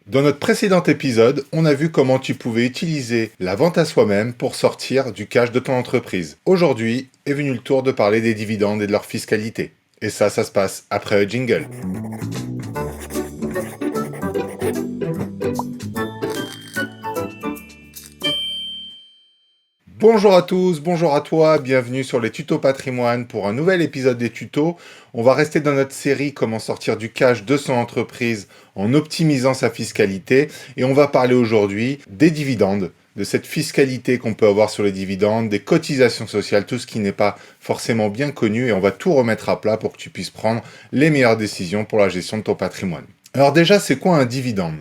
Dans notre précédent épisode, on a vu comment tu pouvais utiliser la vente à soi-même pour sortir du cash de ton entreprise. Aujourd'hui est venu le tour de parler des dividendes et de leur fiscalité. Et ça se passe après le jingle. Bonjour à tous, bonjour à toi, bienvenue sur les tutos patrimoine pour un nouvel épisode des tutos. On va rester dans notre série comment sortir du cash de son entreprise en optimisant sa fiscalité et on va parler aujourd'hui des dividendes, de cette fiscalité qu'on peut avoir sur les dividendes, des cotisations sociales, tout ce qui n'est pas forcément bien connu et on va tout remettre à plat pour que tu puisses prendre les meilleures décisions pour la gestion de ton patrimoine. Alors déjà, c'est quoi un dividende ?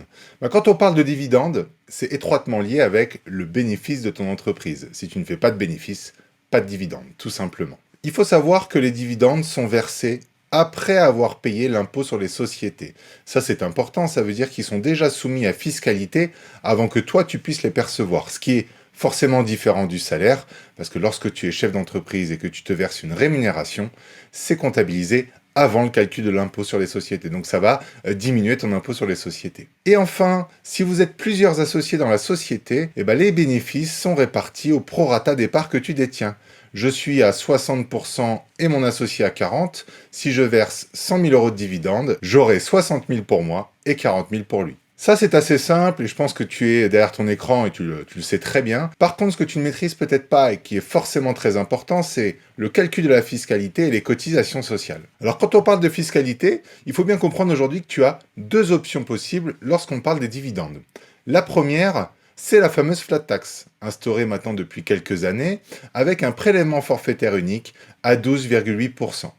Quand on parle de dividende, c'est étroitement lié avec le bénéfice de ton entreprise. Si tu ne fais pas de bénéfice, pas de dividende, tout simplement. Il faut savoir que les dividendes sont versés après avoir payé l'impôt sur les sociétés. Ça, c'est important, ça veut dire qu'ils sont déjà soumis à fiscalité avant que toi, tu puisses les percevoir. Ce qui est forcément différent du salaire, parce que lorsque tu es chef d'entreprise et que tu te verses une rémunération, c'est comptabilisé avant le calcul de l'impôt sur les sociétés. Donc ça va diminuer ton impôt sur les sociétés. Et enfin, si vous êtes plusieurs associés dans la société, les bénéfices sont répartis au prorata des parts que tu détiens. Je suis à 60% et mon associé à 40%. Si je verse 100 000 euros de dividendes, j'aurai 60 000 pour moi et 40 000 pour lui. Ça, c'est assez simple et je pense que tu es derrière ton écran et tu le sais très bien. Par contre, ce que tu ne maîtrises peut-être pas et qui est forcément très important, c'est le calcul de la fiscalité et les cotisations sociales. Alors, quand on parle de fiscalité, il faut bien comprendre aujourd'hui que tu as deux options possibles lorsqu'on parle des dividendes. La première, c'est la fameuse flat tax, instaurée maintenant depuis quelques années, avec un prélèvement forfaitaire unique à 12,8%.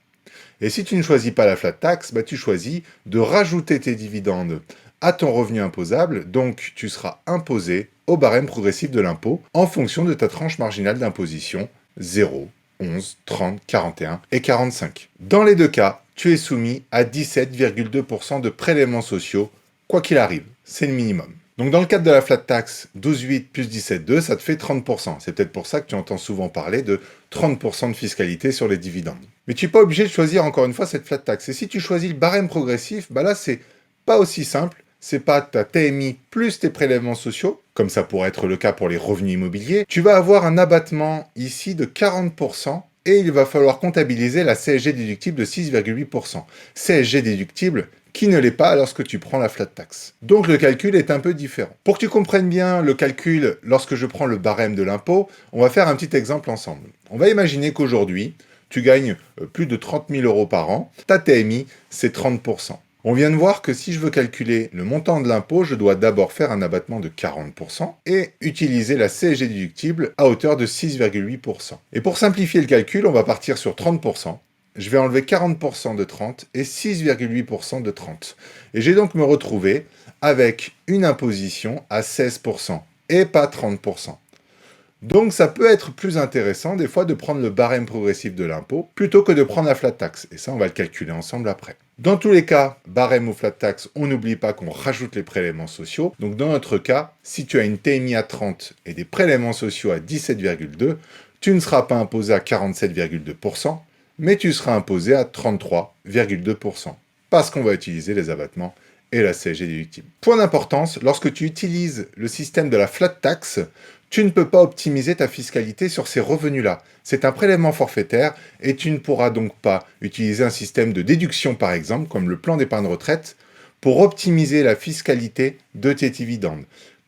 Et si tu ne choisis pas la flat tax, tu choisis de rajouter tes dividendes à ton revenu imposable, donc tu seras imposé au barème progressif de l'impôt en fonction de ta tranche marginale d'imposition 0, 11, 30, 41 et 45. Dans les deux cas, tu es soumis à 17,2% de prélèvements sociaux, quoi qu'il arrive, c'est le minimum. Donc dans le cadre de la flat tax, 12,8 plus 17,2, ça te fait 30%. C'est peut-être pour ça que tu entends souvent parler de 30% de fiscalité sur les dividendes. Mais tu n'es pas obligé de choisir encore une fois cette flat tax. Et si tu choisis le barème progressif, là c'est pas aussi simple. C'est pas ta TMI plus tes prélèvements sociaux, comme ça pourrait être le cas pour les revenus immobiliers. Tu vas avoir un abattement ici de 40% et il va falloir comptabiliser la CSG déductible de 6,8%. CSG déductible qui ne l'est pas lorsque tu prends la flat tax. Donc le calcul est un peu différent. Pour que tu comprennes bien le calcul lorsque je prends le barème de l'impôt, on va faire un petit exemple ensemble. On va imaginer qu'aujourd'hui, tu gagnes plus de 30 000 euros par an, ta TMI c'est 30%. On vient de voir que si je veux calculer le montant de l'impôt, je dois d'abord faire un abattement de 40% et utiliser la CSG déductible à hauteur de 6,8%. Et pour simplifier le calcul, on va partir sur 30%. Je vais enlever 40% de 30 et 6,8% de 30. Et j'ai donc me retrouver avec une imposition à 16% et pas 30%. Donc ça peut être plus intéressant des fois de prendre le barème progressif de l'impôt plutôt que de prendre la flat tax. Et ça, on va le calculer ensemble après. Dans tous les cas, barème ou flat tax, on n'oublie pas qu'on rajoute les prélèvements sociaux. Donc dans notre cas, si tu as une TMI à 30 et des prélèvements sociaux à 17,2, tu ne seras pas imposé à 47,2%, mais tu seras imposé à 33,2%. Parce qu'on va utiliser les abattements et la CSG déductible. Point d'importance, lorsque tu utilises le système de la flat tax, tu ne peux pas optimiser ta fiscalité sur ces revenus-là. C'est un prélèvement forfaitaire et tu ne pourras donc pas utiliser un système de déduction, par exemple, comme le plan d'épargne retraite, pour optimiser la fiscalité de tes dividendes.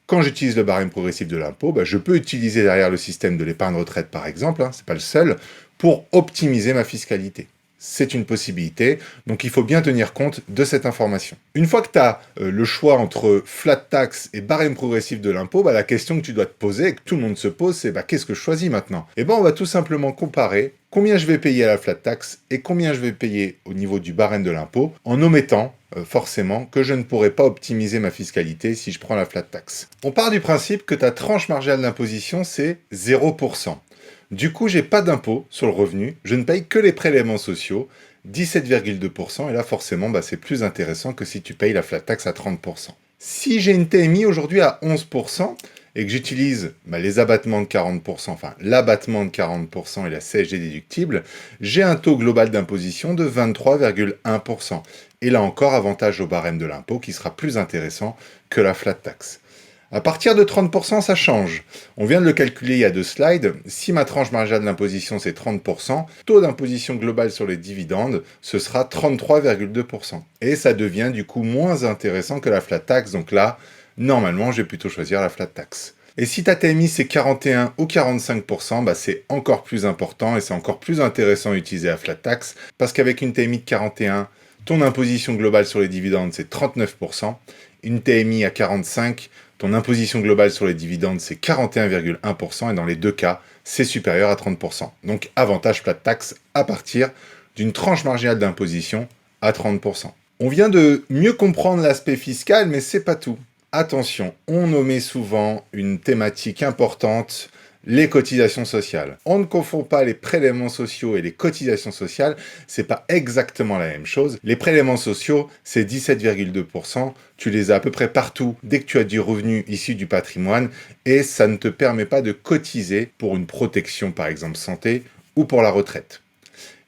Quand j'utilise le barème progressif de l'impôt, je peux utiliser derrière le système de l'épargne retraite, par exemple, c'est pas le seul, pour optimiser ma fiscalité. C'est une possibilité, donc il faut bien tenir compte de cette information. Une fois que tu as le choix entre flat tax et barème progressif de l'impôt, la question que tu dois te poser, et que tout le monde se pose, c'est qu'est-ce que je choisis maintenant ? On va tout simplement comparer combien je vais payer à la flat tax et combien je vais payer au niveau du barème de l'impôt, en omettant forcément que je ne pourrai pas optimiser ma fiscalité si je prends la flat tax. On part du principe que ta tranche marginale d'imposition, c'est 0%. Du coup, j'ai pas d'impôt sur le revenu, je ne paye que les prélèvements sociaux, 17,2%, et là forcément, c'est plus intéressant que si tu payes la flat tax à 30%. Si j'ai une TMI aujourd'hui à 11%, et que j'utilise les abattements de 40%, enfin l'abattement de 40% et la CSG déductible, j'ai un taux global d'imposition de 23,1%. Et là encore, avantage au barème de l'impôt qui sera plus intéressant que la flat tax. À partir de 30%, ça change. On vient de le calculer il y a 2 slides. Si ma tranche marginale d'imposition c'est 30%, taux d'imposition global sur les dividendes, ce sera 33,2%. Et ça devient du coup moins intéressant que la flat tax. Donc là, normalement, je vais plutôt choisir la flat tax. Et si ta TMI c'est 41 ou 45%, c'est encore plus important et c'est encore plus intéressant d'utiliser la flat tax parce qu'avec une TMI de 41, ton imposition globale sur les dividendes c'est 39%. Une TMI à 45, ton imposition globale sur les dividendes, c'est 41,1%, et dans les deux cas, c'est supérieur à 30%. Donc, avantage flat tax à partir d'une tranche marginale d'imposition à 30%. On vient de mieux comprendre l'aspect fiscal, mais c'est pas tout. Attention, on omet souvent une thématique importante, les cotisations sociales. On ne confond pas les prélèvements sociaux et les cotisations sociales, c'est pas exactement la même chose. Les prélèvements sociaux, c'est 17,2%, tu les as à peu près partout dès que tu as du revenu issu du patrimoine, et ça ne te permet pas de cotiser pour une protection, par exemple santé, ou pour la retraite.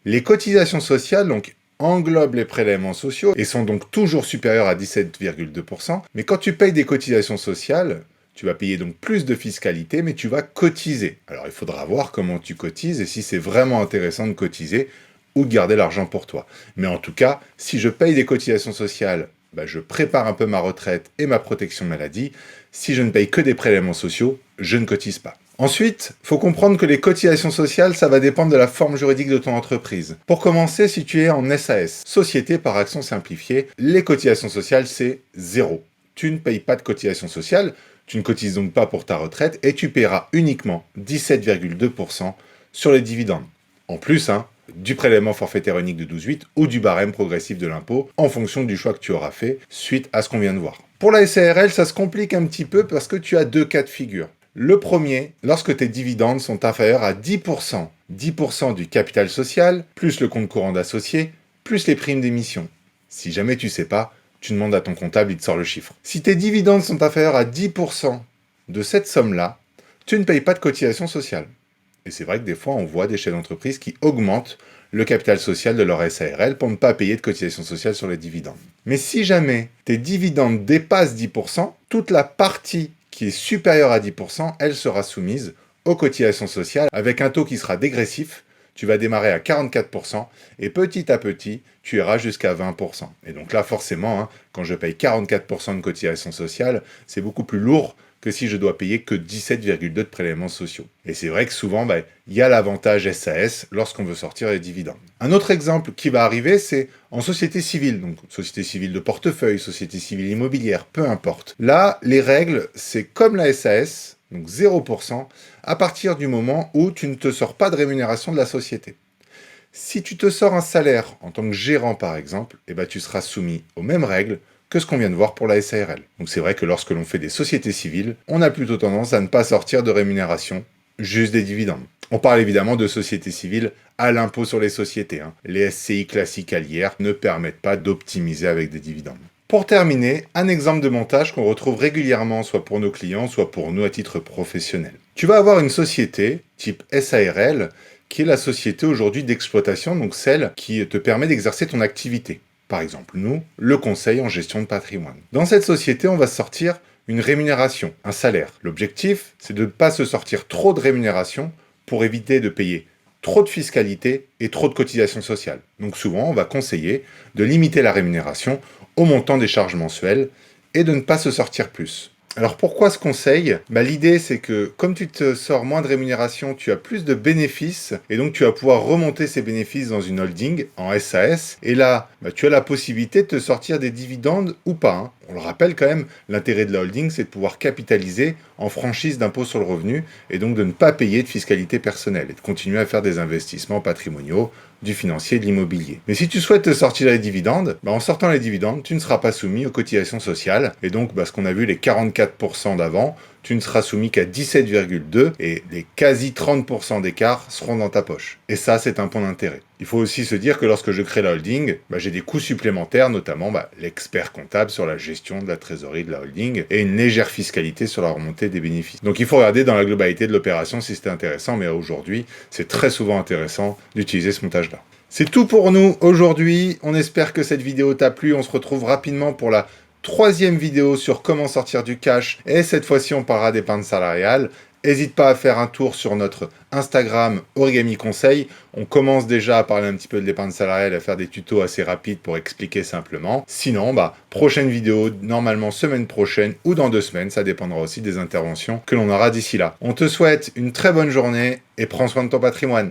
Les cotisations sociales, donc, englobent les prélèvements sociaux et sont donc toujours supérieurs à 17,2%, mais quand tu payes des cotisations sociales, tu vas payer donc plus de fiscalité, mais tu vas cotiser. Alors il faudra voir comment tu cotises et si c'est vraiment intéressant de cotiser ou de garder l'argent pour toi. Mais en tout cas, si je paye des cotisations sociales, je prépare un peu ma retraite et ma protection maladie. Si je ne paye que des prélèvements sociaux, je ne cotise pas. Ensuite, il faut comprendre que les cotisations sociales, ça va dépendre de la forme juridique de ton entreprise. Pour commencer, si tu es en SAS, Société par action simplifiée, les cotisations sociales, c'est 0. Tu ne payes pas de cotisations sociales, tu ne cotises donc pas pour ta retraite et tu paieras uniquement 17,2% sur les dividendes. En plus, du prélèvement forfaitaire unique de 12,8 ou du barème progressif de l'impôt en fonction du choix que tu auras fait suite à ce qu'on vient de voir. Pour la SARL, ça se complique un petit peu parce que tu as 2 cas de figure. Le premier, lorsque tes dividendes sont inférieurs à 10%. 10% du capital social, plus le compte courant d'associé, plus les primes d'émission. Si jamais tu sais pas, tu demandes à ton comptable, il te sort le chiffre. Si tes dividendes sont inférieurs à 10% de cette somme-là, tu ne payes pas de cotisation sociale. Et c'est vrai que des fois, on voit des chefs d'entreprise qui augmentent le capital social de leur SARL pour ne pas payer de cotisation sociale sur les dividendes. Mais si jamais tes dividendes dépassent 10%, toute la partie qui est supérieure à 10%, elle sera soumise aux cotisations sociales avec un taux qui sera dégressif. Tu vas démarrer à 44% et petit à petit, tu iras jusqu'à 20%. Et donc là, forcément, quand je paye 44% de cotisation sociale, c'est beaucoup plus lourd que si je dois payer que 17,2% de prélèvements sociaux. Et c'est vrai que souvent, il y a l'avantage SAS lorsqu'on veut sortir les dividendes. Un autre exemple qui va arriver, c'est en société civile. Donc, société civile de portefeuille, société civile immobilière, peu importe. Là, les règles, c'est comme la SAS, donc 0%, à partir du moment où tu ne te sors pas de rémunération de la société. Si tu te sors un salaire en tant que gérant, par exemple, tu seras soumis aux mêmes règles que ce qu'on vient de voir pour la SARL. Donc c'est vrai que lorsque l'on fait des sociétés civiles, on a plutôt tendance à ne pas sortir de rémunération, juste des dividendes. On parle évidemment de sociétés civiles à l'impôt sur les sociétés. Les SCI classiques à l'IR ne permettent pas d'optimiser avec des dividendes. Pour terminer, un exemple de montage qu'on retrouve régulièrement soit pour nos clients, soit pour nous à titre professionnel. Tu vas avoir une société type SARL qui est la société aujourd'hui d'exploitation, donc celle qui te permet d'exercer ton activité. Par exemple, nous, le conseil en gestion de patrimoine. Dans cette société, on va sortir une rémunération, un salaire. L'objectif, c'est de ne pas se sortir trop de rémunération pour éviter de payer trop de fiscalité et trop de cotisations sociales. Donc souvent, on va conseiller de limiter la rémunération au montant des charges mensuelles et de ne pas se sortir plus. Alors pourquoi ce conseil ? L'idée c'est que comme tu te sors moins de rémunération, tu as plus de bénéfices et donc tu vas pouvoir remonter ces bénéfices dans une holding, en SAS. Et là, tu as la possibilité de te sortir des dividendes ou pas. On le rappelle quand même, l'intérêt de la holding c'est de pouvoir capitaliser en franchise d'impôt sur le revenu et donc de ne pas payer de fiscalité personnelle et de continuer à faire des investissements patrimoniaux, du financier, de l'immobilier. Mais si tu souhaites te sortir les dividendes, en sortant les dividendes, tu ne seras pas soumis aux cotisations sociales. Et donc, ce qu'on a vu, les 44% d'avant, tu ne seras soumis qu'à 17,2 et les quasi 30% d'écart seront dans ta poche. Et ça, c'est un point d'intérêt. Il faut aussi se dire que lorsque je crée la holding, j'ai des coûts supplémentaires, notamment l'expert comptable sur la gestion de la trésorerie de la holding et une légère fiscalité sur la remontée des bénéfices. Donc il faut regarder dans la globalité de l'opération si c'était intéressant, mais aujourd'hui, c'est très souvent intéressant d'utiliser ce montage-là. C'est tout pour nous aujourd'hui. On espère que cette vidéo t'a plu. On se retrouve rapidement pour la 3e vidéo sur comment sortir du cash. Et cette fois-ci, on parlera d'épargne salariale. N'hésite pas à faire un tour sur notre Instagram Origami Conseil. On commence déjà à parler un petit peu de l'épargne salariale, à faire des tutos assez rapides pour expliquer simplement. Sinon, prochaine vidéo, normalement semaine prochaine ou dans 2 semaines. Ça dépendra aussi des interventions que l'on aura d'ici là. On te souhaite une très bonne journée et prends soin de ton patrimoine.